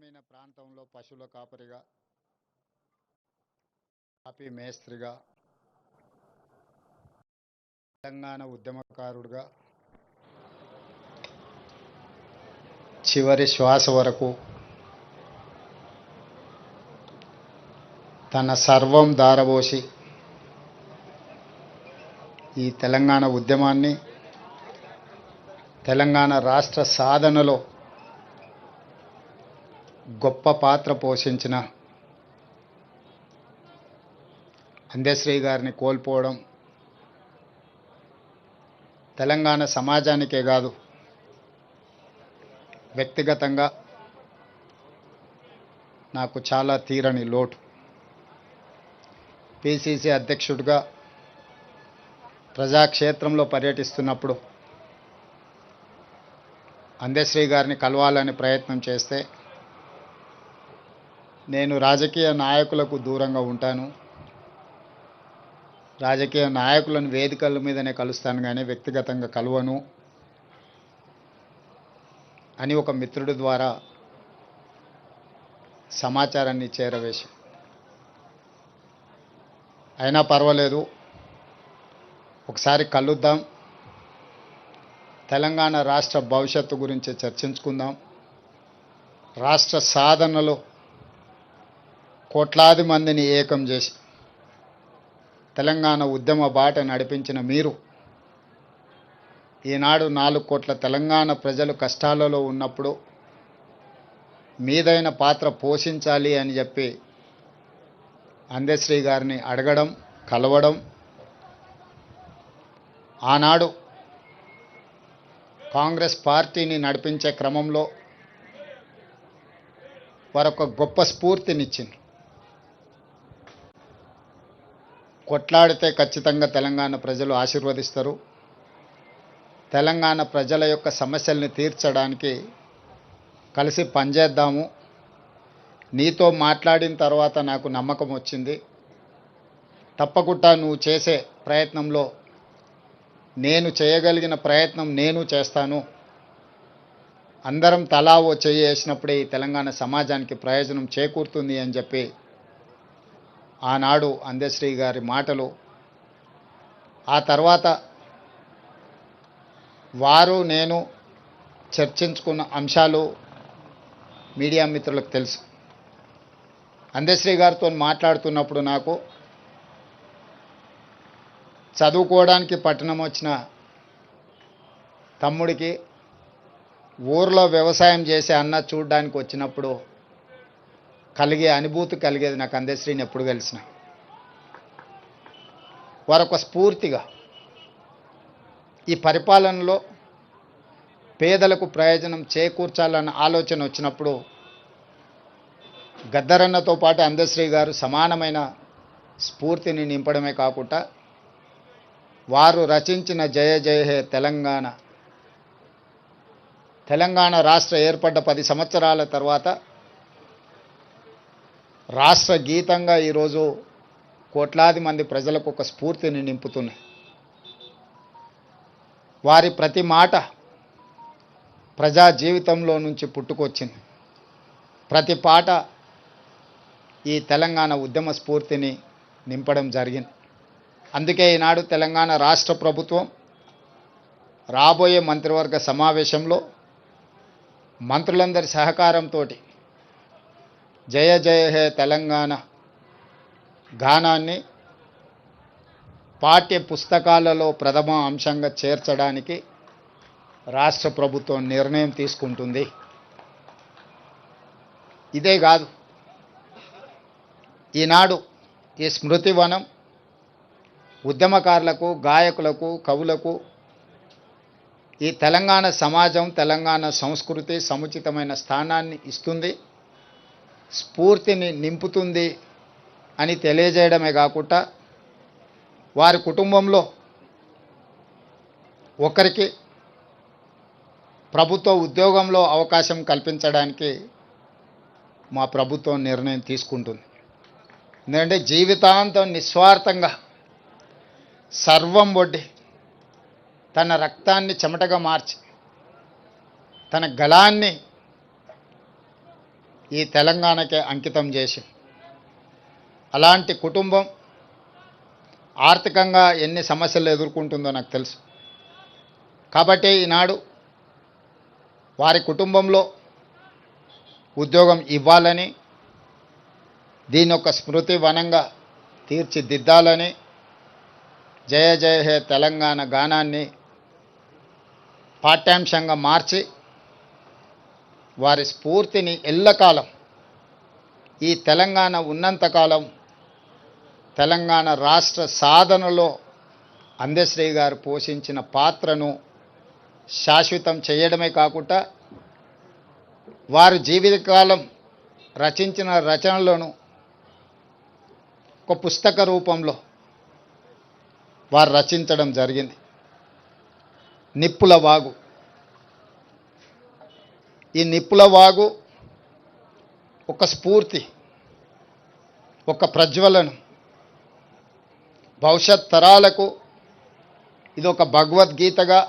గ్రామీణ ప్రాంతంలో పశువుల కాపరిగా, కాపీ మేస్త్రిగా, తెలంగాణ ఉద్యమకారుడిగా చివరి శ్వాస వరకు తన సర్వం దారబోసి ఈ తెలంగాణ ఉద్యమాన్ని, తెలంగాణ రాష్ట్ర సాధనలో గొప్ప పాత్ర పోషించిన అందశ్రీ గారిని కోల్పోవడం తెలంగాణ సమాజానికే కాదు, వ్యక్తిగతంగా నాకు చాలా తీరని లోటు. పిసిసి అధ్యక్షుడిగా ప్రజాక్షేత్రంలో పర్యటిస్తున్నప్పుడు అందశ్రీ గారిని కలవాలని ప్రయత్నం చేస్తే నేను రాజకీయ నాయకులకు దూరంగా ఉంటాను, రాజకీయ నాయకులను వేదికల మీదనే కలుస్తాను కానీ వ్యక్తిగతంగా కలవను అని ఒక మిత్రుడి ద్వారా సమాచారాన్ని చేరవేసి, అయినా పర్వాలేదు ఒకసారి కలుద్దాం, తెలంగాణ రాష్ట్ర భవిష్యత్తు గురించి చర్చించుకుందాం, రాష్ట్ర సాధనలో కోట్లాది మందిని ఏకం చేసి తెలంగాణ ఉద్యమ బాట నడిపించిన మీరు ఈనాడు 4 కోట్ల తెలంగాణ ప్రజలు కష్టాలలో ఉన్నప్పుడు మీదైన పాత్ర పోషించాలి అని చెప్పి అందశ్రీ గారిని అడగడం, కలవడం, ఆనాడు కాంగ్రెస్ పార్టీని నడిపించే క్రమంలో వారొక గొప్ప స్ఫూర్తినిచ్చింది. కొట్లాడితే ఖచ్చితంగా తెలంగాణ ప్రజలు ఆశీర్వదిస్తారు, తెలంగాణ ప్రజల యొక్క సమస్యల్ని తీర్చడానికి కలిసి పనిచేద్దాము, నీతో మాట్లాడిన తర్వాత నాకు నమ్మకం వచ్చింది, తప్పకుండా నువ్వు చేసే ప్రయత్నంలో నేను చేయగలిగిన ప్రయత్నం నేను చేస్తాను, అందరం తలా ఓ చెయ్యి వేసినప్పుడే ఈ తెలంగాణ సమాజానికి ప్రయోజనం చేకూరుతుంది అని చెప్పి ఆనాడు అందశ్రీ గారి మాటలు, ఆ తర్వాత వారు నేను చర్చించుకున్న అంశాలు మీడియా మిత్రులకు తెలుసు. అందశ్రీ గారితో మాట్లాడుతున్నప్పుడు నాకు చదువుకోవడానికి పట్టణం వచ్చిన తమ్ముడికి ఊర్లో వ్యవసాయం చేసే అన్న చూడడానికి వచ్చినప్పుడు కలిగే అనుభూతి కలిగేది నాకు అందశ్రీని ఎప్పుడు కలిసిన. వారొక స్ఫూర్తిగా ఈ పరిపాలనలో పేదలకు ప్రయోజనం చేకూర్చాలన్న ఆలోచన వచ్చినప్పుడు గద్దరన్నతో పాటు అందశ్రీ గారు సమానమైన స్ఫూర్తిని నింపడమే కాకుండా వారు రచించిన జయ జయ హే తెలంగాణ, తెలంగాణ రాష్ట్ర ఏర్పడ్డ 10 సంవత్సరాల తర్వాత రాష్ట్ర గీతంగా ఈరోజు కోట్లాది మంది ప్రజలకు ఒక స్ఫూర్తిని నింపుతున్నాయి. వారి ప్రతి మాట ప్రజా జీవితంలో నుంచి పుట్టుకొచ్చింది, ప్రతి పాట ఈ తెలంగాణ ఉద్యమ స్ఫూర్తిని నింపడం జరిగింది. అందుకే ఈనాడు తెలంగాణ రాష్ట్ర ప్రభుత్వం రాబోయే మంత్రివర్గ సమావేశంలో మంత్రులందరి సహకారంతో జయ జయ హే తెలంగాణ గానాన్ని పాఠ్య పుస్తకాలలో ప్రథమ అంశంగా చేర్చడానికి రాష్ట్ర ప్రభుత్వం నిర్ణయం తీసుకుంటుంది. ఇదే కాదు, ఈనాడు ఈ స్మృతివనం ఉద్యమకారులకు, గాయకులకు, కవులకు ఈ తెలంగాణ సమాజం, తెలంగాణ సంస్కృతి సముచితమైన స్థానాన్ని ఇస్తుంది, స్ఫూర్తిని నింపుతుంది అని తెలియజేయడమే కాకుండా వారి కుటుంబంలో ఒకరికి ప్రభుత్వ ఉద్యోగంలో అవకాశం కల్పించడానికి మా ప్రభుత్వం నిర్ణయం తీసుకుంటుంది. ఎందుకంటే జీవితాంతం నిస్వార్థంగా సర్వం ఒడ్డి తన రక్తాన్ని చెమటగా మార్చి తన గళాన్ని ఈ తెలంగాణకే అంకితం చేసి, అలాంటి కుటుంబం ఆర్థికంగా ఎన్ని సమస్యలు ఎదుర్కొంటుందో నాకు తెలుసు. కాబట్టి ఈనాడు వారి కుటుంబంలో ఉద్యోగం ఇవ్వాలని, దీని ఒక స్మృతి వనంగా తీర్చిదిద్దాలని జయ జయ హే తెలంగాణ గానాన్ని పాఠ్యాంశంగా మార్చి వారి స్ఫూర్తిని ఎల్లకాలం, ఈ తెలంగాణ ఉన్నంతకాలం తెలంగాణ రాష్ట్ర సాధనలో అందశ్రీ గారు పోషించిన పాత్రను శాశ్వతం చేయడమే కాకుండా వారు జీవితకాలం రచించిన రచనలను ఒక పుస్తక రూపంలో వారు రచించడం జరిగింది. నిప్పుల వాగు. ఈ నిప్పుల వాగు ఒక స్ఫూర్తి, ఒక ప్రజ్వలనం, భవిష్యత్ తరాలకు ఇది ఒక భగవద్గీతగా,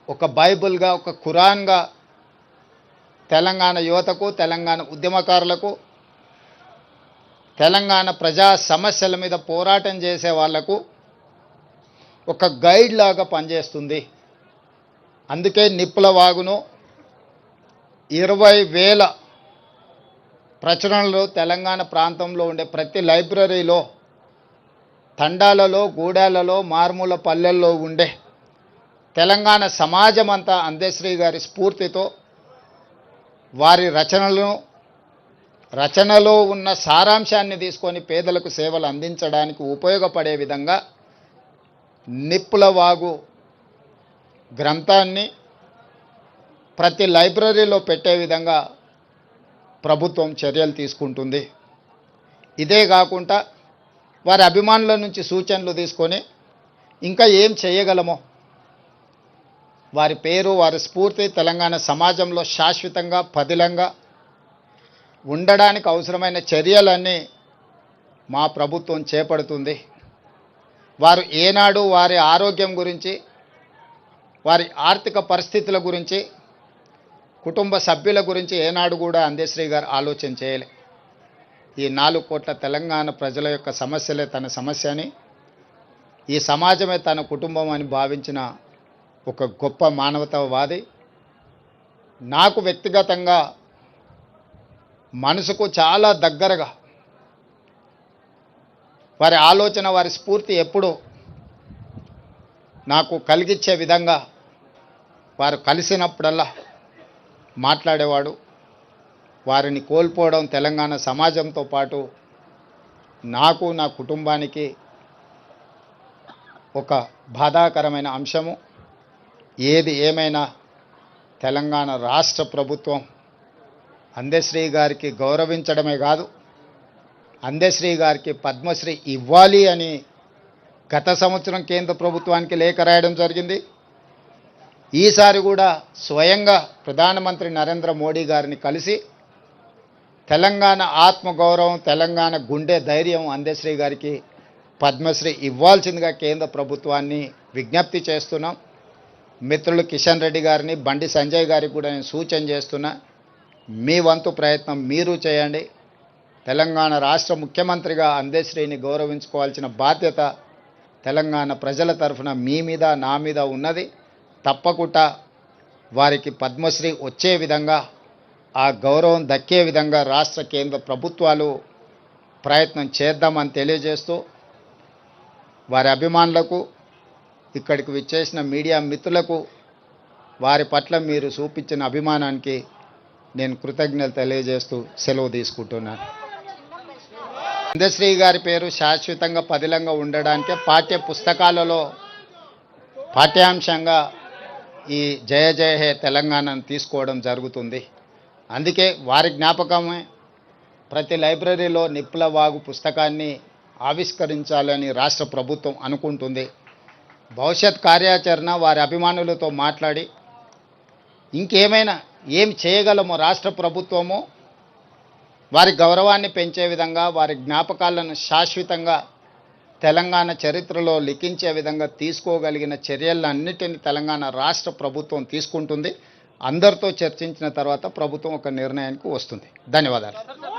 ఒక బైబిల్గా, ఒక ఖురాన్గా తెలంగాణ యువతకు, తెలంగాణ ఉద్యమకారులకు, తెలంగాణ ప్రజా సమస్యల మీద పోరాటం చేసే వాళ్లకు ఒక గైడ్ లాగా పనిచేస్తుంది. అందుకే నిప్పుల వాగును 20,000 ప్రచురణలు తెలంగాణ ప్రాంతంలో ఉండే ప్రతి లైబ్రరీలో, తండాలలో, గూడాలలో, మారుమూల పల్లెల్లో ఉండే తెలంగాణ సమాజం అంతా అందశ్రీ గారి స్ఫూర్తితో వారి రచనలో ఉన్న సారాంశాన్ని తీసుకొని పేదలకు సేవలు అందించడానికి ఉపయోగపడే విధంగా నిప్పుల వాగు గ్రంథాన్ని ప్రతి లైబ్రరీలో పెట్టే విధంగా ప్రభుత్వం చర్యలు తీసుకుంటుంది. ఇదే కాకుండా వారి అభిమానుల నుంచి సూచనలు తీసుకొని ఇంకా ఏం చేయగలమో, వారి పేరు, వారి స్ఫూర్తి తెలంగాణ సమాజంలో శాశ్వతంగా పదిలంగా ఉండడానికి అవసరమైన చర్యలన్నీ మా ప్రభుత్వం చేపడుతుంది. వారు ఏనాడు వారి ఆరోగ్యం గురించి, వారి ఆర్థిక పరిస్థితుల గురించి, కుటుంబ సభ్యుల గురించి ఏనాడు కూడా అందశ్రీ గారు ఆలోచన చేయలే. ఈ 4 కోట్ల తెలంగాణ ప్రజల యొక్క సమస్యలే తన సమస్య అని, ఈ సమాజమే తన కుటుంబం అని భావించిన ఒక గొప్ప మానవతావాది. నాకు వ్యక్తిగతంగా మనసుకు చాలా దగ్గరగా వారి ఆలోచన, వారి స్ఫూర్తి ఎప్పుడూ నాకు కలిగించే విధంగా వారు కలిసినప్పుడల్లా మాట్లాడేవాడు. వారిని కోల్పోవడం తెలంగాణ సమాజంతో పాటు నాకు, నా కుటుంబానికి ఒక బాధాకరమైన అంశము. ఏది ఏమైనా తెలంగాణ రాష్ట్ర ప్రభుత్వం అందశ్రీ గారికి గౌరవించడమే కాదు, అందశ్రీ గారికి పద్మశ్రీ ఇవ్వాలి అని గత సంవత్సరం కేంద్ర ప్రభుత్వానికి లేఖ రాయడం జరిగింది. ఈసారి కూడా స్వయంగా ప్రధానమంత్రి నరేంద్ర మోడీ గారిని కలిసి తెలంగాణ ఆత్మగౌరవం, తెలంగాణ గుండె ధైర్యం అందశ్రీ గారికి పద్మశ్రీ ఇవ్వాల్సిందిగా కేంద్ర ప్రభుత్వాన్ని విజ్ఞప్తి చేస్తున్నాం. మిత్రులు కిషన్ రెడ్డి గారిని, బండి సంజయ్ గారికి కూడా నేను సూచన చేస్తున్నా, మీ వంతు ప్రయత్నం మీరు చేయండి. తెలంగాణ రాష్ట్ర ముఖ్యమంత్రిగా అందశ్రీని గౌరవించుకోవాల్సిన బాధ్యత తెలంగాణ ప్రజల తరఫున మీ మీద, నా మీద ఉన్నది. తప్పకుండా వారికి పద్మశ్రీ వచ్చే విధంగా, ఆ గౌరవం దక్కే విధంగా రాష్ట్ర కేంద్ర ప్రభుత్వాలు ప్రయత్నం చేద్దామని తెలియజేస్తూ, వారి అభిమానులకు, ఇక్కడికి విచ్చేసిన మీడియా మిత్రులకు వారి పట్ల మీరు చూపించిన అభిమానానికి నేను కృతజ్ఞతలు తెలియజేస్తూ సెలవు తీసుకుంటున్నాను. అందశ్రీ గారి పేరు శాశ్వతంగా పదిలంగా ఉండడానికే పాఠ్య పుస్తకాలలో పాఠ్యాంశంగా ఈ జయ జయ హే తెలంగాణను తీసుకోవడం జరుగుతుంది. అందుకే వారి జ్ఞాపకమే ప్రతి లైబ్రరీలో నిప్పుల వాగు పుస్తకాన్ని ఆవిష్కరించాలని రాష్ట్ర ప్రభుత్వం అనుకుంటుంది. భవిష్యత్ కార్యాచరణ వారి అభిమానులతో మాట్లాడి ఇంకేమైనా ఏం చేయగలమో రాష్ట్ర ప్రభుత్వము వారి గౌరవాన్ని పెంచే విధంగా, వారి జ్ఞాపకాలను శాశ్వతంగా తెలంగాణ చరిత్రలో లిఖించే విధంగా తీసుకోగలిగిన చర్యలన్నిటిని తెలంగాణ రాష్ట్ర ప్రభుత్వం తీసుకుంటుంది. అందరితో చర్చించిన తర్వాత ప్రభుత్వం ఒక నిర్ణయానికి వస్తుంది. ధన్యవాదాలు.